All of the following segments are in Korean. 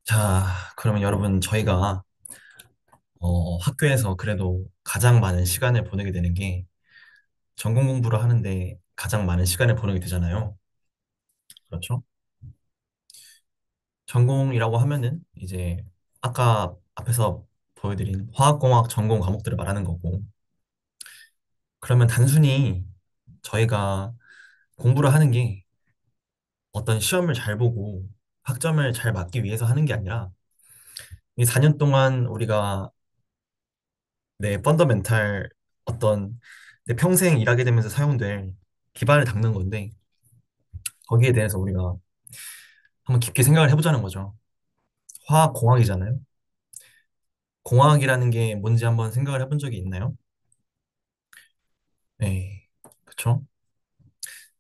자, 그러면 여러분, 저희가 학교에서 그래도 가장 많은 시간을 보내게 되는 게 전공 공부를 하는데 가장 많은 시간을 보내게 되잖아요. 그렇죠? 전공이라고 하면은 이제 아까 앞에서 보여드린 화학공학 전공 과목들을 말하는 거고, 그러면 단순히 저희가 공부를 하는 게 어떤 시험을 잘 보고 학점을 잘 맞기 위해서 하는 게 아니라 이 4년 동안 우리가 내 펀더멘탈 어떤 내 평생 일하게 되면서 사용될 기반을 닦는 건데 거기에 대해서 우리가 한번 깊게 생각을 해보자는 거죠. 화학공학이잖아요. 공학이라는 게 뭔지 한번 생각을 해본 적이 있나요? 네, 그쵸?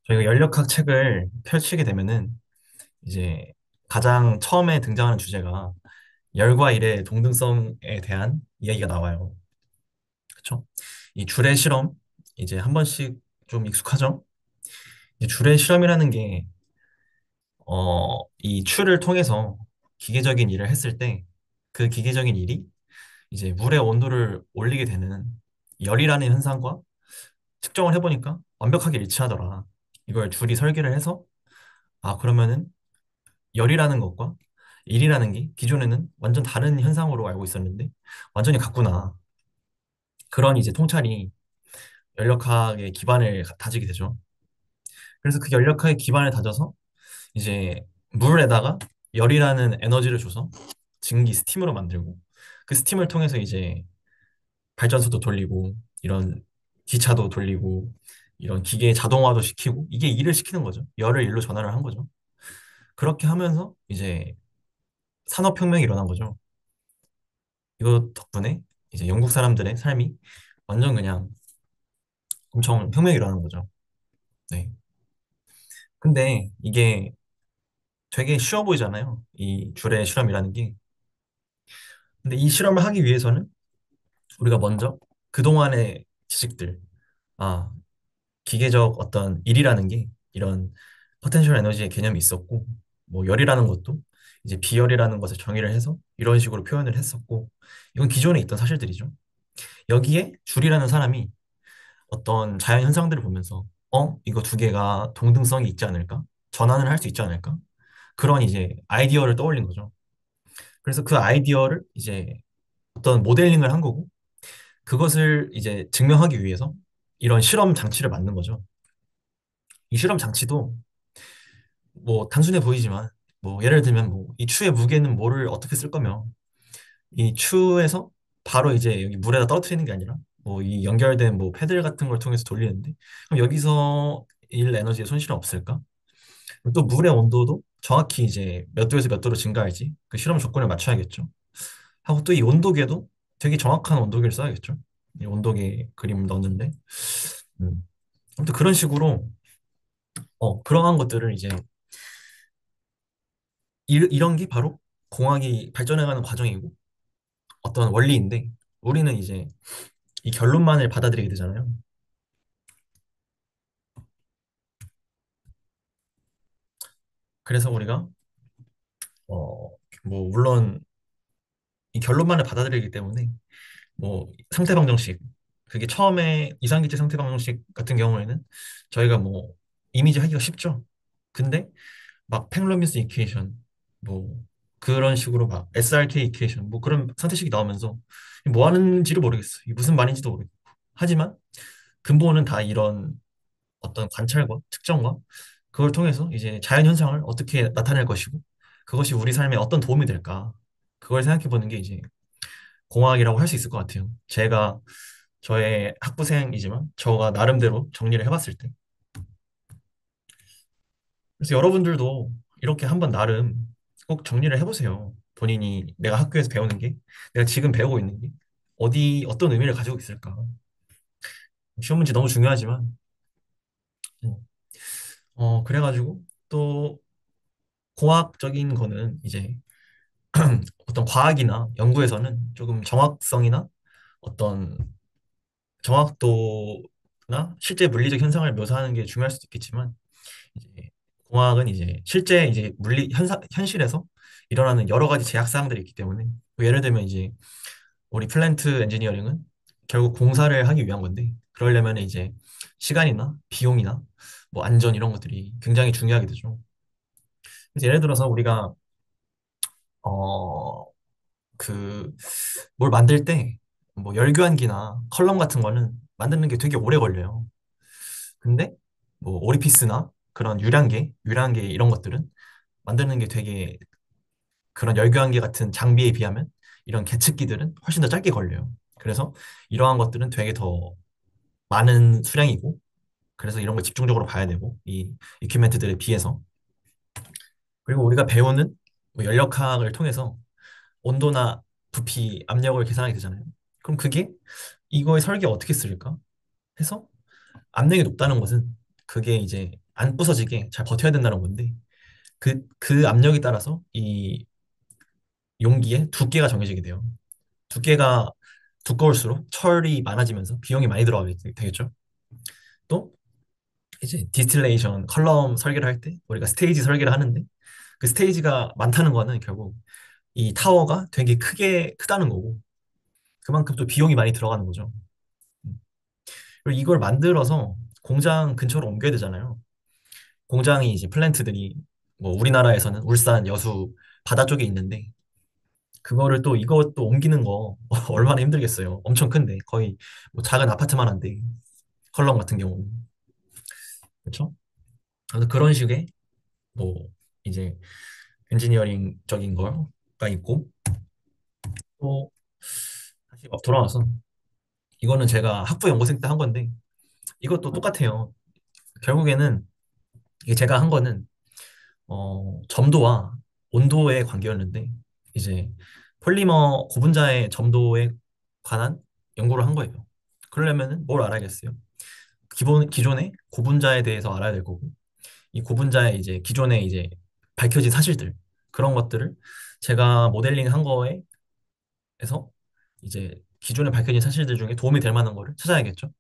저희가 연력학 책을 펼치게 되면은 이제 가장 처음에 등장하는 주제가 열과 일의 동등성에 대한 이야기가 나와요. 그쵸? 이 줄의 실험, 이제 한 번씩 좀 익숙하죠? 이 줄의 실험이라는 게 이 추를 통해서 기계적인 일을 했을 때 그 기계적인 일이 이제 물의 온도를 올리게 되는 열이라는 현상과 측정을 해보니까 완벽하게 일치하더라. 이걸 줄이 설계를 해서 그러면은 열이라는 것과 일이라는 게 기존에는 완전 다른 현상으로 알고 있었는데 완전히 같구나. 그런 이제 통찰이 연력학의 기반을 다지게 되죠. 그래서 그 연력학의 기반을 다져서 이제 물에다가 열이라는 에너지를 줘서 증기 스팀으로 만들고 그 스팀을 통해서 이제 발전소도 돌리고 이런 기차도 돌리고 이런 기계 자동화도 시키고 이게 일을 시키는 거죠. 열을 일로 전환을 한 거죠. 그렇게 하면서 이제 산업혁명이 일어난 거죠. 이거 덕분에 이제 영국 사람들의 삶이 완전 그냥 엄청 혁명이 일어나는 거죠. 네. 근데 이게 되게 쉬워 보이잖아요. 이 줄의 실험이라는 게. 근데 이 실험을 하기 위해서는 우리가 먼저 그동안의 지식들, 아, 기계적 어떤 일이라는 게 이런 포텐셜 에너지의 개념이 있었고, 뭐 열이라는 것도 이제 비열이라는 것을 정의를 해서 이런 식으로 표현을 했었고, 이건 기존에 있던 사실들이죠. 여기에 줄이라는 사람이 어떤 자연 현상들을 보면서, 이거 두 개가 동등성이 있지 않을까? 전환을 할 수 있지 않을까? 그런 이제 아이디어를 떠올린 거죠. 그래서 그 아이디어를 이제 어떤 모델링을 한 거고, 그것을 이제 증명하기 위해서 이런 실험 장치를 만든 거죠. 이 실험 장치도 뭐 단순해 보이지만 뭐 예를 들면 뭐 이 추의 무게는 뭐를 어떻게 쓸 거며 이 추에서 바로 이제 여기 물에다 떨어뜨리는 게 아니라 뭐 이 연결된 뭐 패들 같은 걸 통해서 돌리는데 그럼 여기서 일 에너지의 손실은 없을까? 또 물의 온도도 정확히 이제 몇 도에서 몇 도로 증가할지 그 실험 조건을 맞춰야겠죠. 하고 또 이 온도계도 되게 정확한 온도계를 써야겠죠. 이 온도계 그림 넣었는데 아무튼 그런 식으로 그러한 것들을 이제 이런 게 바로 공학이 발전해가는 과정이고 어떤 원리인데 우리는 이제 이 결론만을 받아들이게 되잖아요. 그래서 우리가 어, 뭐 물론 이 결론만을 받아들이기 때문에 뭐 상태 방정식 그게 처음에 이상기체 상태 방정식 같은 경우에는 저희가 뭐 이미지 하기가 쉽죠. 근데 막 팽로미스 이퀘이션 뭐 그런 식으로 막 SRK 이퀘이션 뭐 그런 상태식이 나오면서 뭐 하는지를 모르겠어. 이게 무슨 말인지도 모르겠고. 하지만 근본은 다 이런 어떤 관찰과 측정과 그걸 통해서 이제 자연 현상을 어떻게 나타낼 것이고 그것이 우리 삶에 어떤 도움이 될까 그걸 생각해 보는 게 이제 공학이라고 할 수 있을 것 같아요. 제가 저의 학부생이지만 저가 나름대로 정리를 해봤을 때 그래서 여러분들도 이렇게 한번 나름 꼭 정리를 해보세요. 본인이 내가 학교에서 배우는 게 내가 지금 배우고 있는 게 어디 어떤 의미를 가지고 있을까. 시험 문제 너무 중요하지만 음, 그래가지고 또 공학적인 거는 이제 어떤 과학이나 연구에서는 조금 정확성이나 어떤 정확도나 실제 물리적 현상을 묘사하는 게 중요할 수도 있겠지만 이제 공학은 이제 실제 이제 현실에서 일어나는 여러 가지 제약 사항들이 있기 때문에 뭐 예를 들면 이제 우리 플랜트 엔지니어링은 결국 공사를 하기 위한 건데 그러려면 이제 시간이나 비용이나 뭐 안전 이런 것들이 굉장히 중요하게 되죠. 그래서 예를 들어서 우리가 어 그 뭘 만들 때 뭐 열교환기나 컬럼 같은 거는 만드는 게 되게 오래 걸려요. 근데 뭐 오리피스나 그런 유량계 이런 것들은 만드는 게 되게 그런 열교환기 같은 장비에 비하면 이런 계측기들은 훨씬 더 짧게 걸려요. 그래서 이러한 것들은 되게 더 많은 수량이고 그래서 이런 걸 집중적으로 봐야 되고 이 이퀴프멘트들에 비해서 그리고 우리가 배우는 뭐 연력학을 통해서 온도나 부피, 압력을 계산하게 되잖아요. 그럼 그게 이거의 설계 어떻게 쓸까 해서 압력이 높다는 것은 그게 이제 안 부서지게 잘 버텨야 된다는 건데 그 압력에 따라서 이 용기의 두께가 정해지게 돼요. 두께가 두꺼울수록 철이 많아지면서 비용이 많이 들어가게 되겠죠. 또 이제 디스틸레이션 컬럼 설계를 할 때 우리가 스테이지 설계를 하는데 그 스테이지가 많다는 거는 결국 이 타워가 되게 크다는 거고 그만큼 또 비용이 많이 들어가는 거죠. 음. 그리고 이걸 만들어서 공장 근처로 옮겨야 되잖아요. 공장이 이제 플랜트들이 뭐 우리나라에서는 울산, 여수 바다 쪽에 있는데 그거를 또 이것도 옮기는 거 얼마나 힘들겠어요. 엄청 큰데 거의 뭐 작은 아파트만 한데 컬럼 같은 경우는 그렇죠? 그래서 그런 식의 뭐 이제 엔지니어링적인 거가 있고 또 다시 막 돌아와서 이거는 제가 학부 연구생 때 한 건데 이것도 똑같아요. 결국에는 이게 제가 한 거는 점도와 온도의 관계였는데 이제 폴리머 고분자의 점도에 관한 연구를 한 거예요. 그러려면은 뭘 알아야겠어요? 기존의 고분자에 대해서 알아야 될 거고 이 고분자의 이제 기존에 이제 밝혀진 사실들 그런 것들을 제가 모델링 한 거에서 이제 기존에 밝혀진 사실들 중에 도움이 될 만한 거를 찾아야겠죠.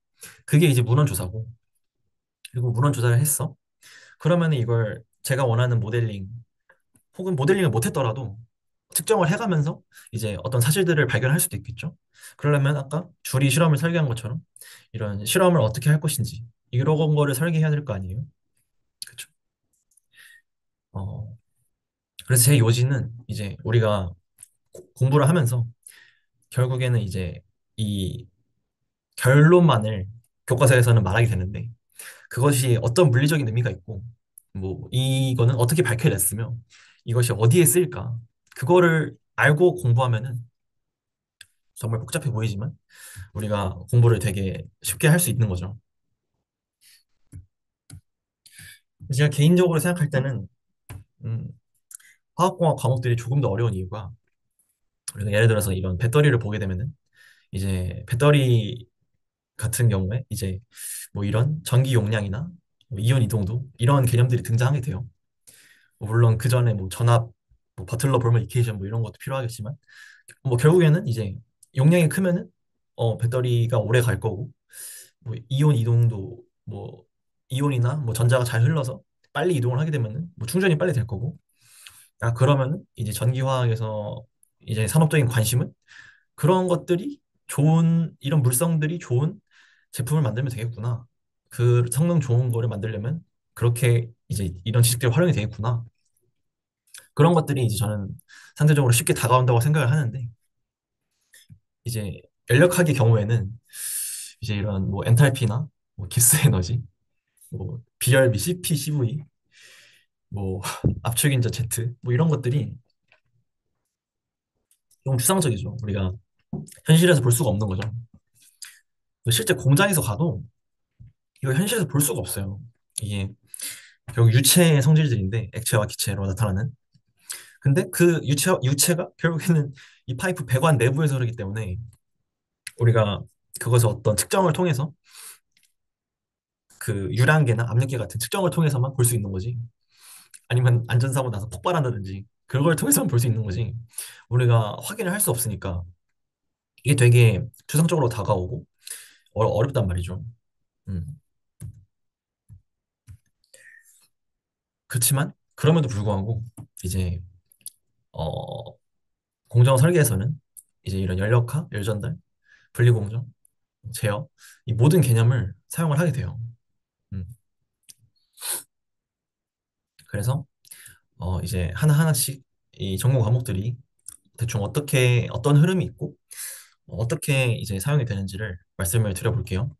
그게 이제 문헌 조사고 그리고 문헌 조사를 했어. 그러면 이걸 제가 원하는 모델링 혹은 모델링을 못했더라도 측정을 해가면서 이제 어떤 사실들을 발견할 수도 있겠죠. 그러려면 아까 줄이 실험을 설계한 것처럼 이런 실험을 어떻게 할 것인지 이런 거를 설계해야 될 거 아니에요. 그렇죠. 어, 그래서 제 요지는 이제 우리가 공부를 하면서 결국에는 이제 이 결론만을 교과서에서는 말하게 되는데 그것이 어떤 물리적인 의미가 있고 뭐 이거는 어떻게 밝혀냈으며 이것이 어디에 쓰일까 그거를 알고 공부하면은 정말 복잡해 보이지만 우리가 공부를 되게 쉽게 할 수 있는 거죠. 제가 개인적으로 생각할 때는 음, 화학공학 과목들이 조금 더 어려운 이유가 우리가 예를 들어서 이런 배터리를 보게 되면은 이제 배터리 같은 경우에 이제 뭐 이런 전기 용량이나 뭐 이온 이동도 이런 개념들이 등장하게 돼요. 뭐 물론 그 전에 뭐 전압, 뭐 버틀러 볼머 이퀘이션 뭐 이런 것도 필요하겠지만 뭐 결국에는 이제 용량이 크면은 배터리가 오래 갈 거고 뭐 이온 이동도 뭐 이온이나 뭐 전자가 잘 흘러서 빨리 이동을 하게 되면은 뭐 충전이 빨리 될 거고 그러면은 이제 전기화학에서 이제 산업적인 관심은 그런 것들이 좋은 이런 물성들이 좋은 제품을 만들면 되겠구나. 그 성능 좋은 거를 만들려면 그렇게 이제 이런 지식들이 활용이 되겠구나. 그런 것들이 이제 저는 상대적으로 쉽게 다가온다고 생각을 하는데 이제 연력학의 경우에는 이제 이런 뭐 엔탈피나 뭐 기스 에너지, 뭐 비열비 CP, CV, 뭐 압축인자 Z 뭐 이런 것들이 좀 추상적이죠. 우리가 현실에서 볼 수가 없는 거죠. 실제 공장에서 가도 이거 현실에서 볼 수가 없어요. 이게 결국 유체의 성질들인데 액체와 기체로 나타나는. 근데 그 유체가 결국에는 이 파이프 배관 내부에서 흐르기 때문에 우리가 그것을 어떤 측정을 통해서 그 유량계나 압력계 같은 측정을 통해서만 볼 수 있는 거지. 아니면 안전사고 나서 폭발한다든지 그걸 통해서만 볼 수 있는 거지. 우리가 확인을 할 수 없으니까 이게 되게 추상적으로 다가오고 어렵단 말이죠. 음. 그렇지만 그럼에도 불구하고 이제 어, 공정 설계에서는 이제 이런 연력화, 열전달, 분리공정, 제어 이 모든 개념을 사용을 하게 돼요. 음, 그래서 이제 하나하나씩 이 전공 과목들이 대충 어떻게 어떤 흐름이 있고 떻게 이제 사용이 되는지를 말씀을 드려볼게요.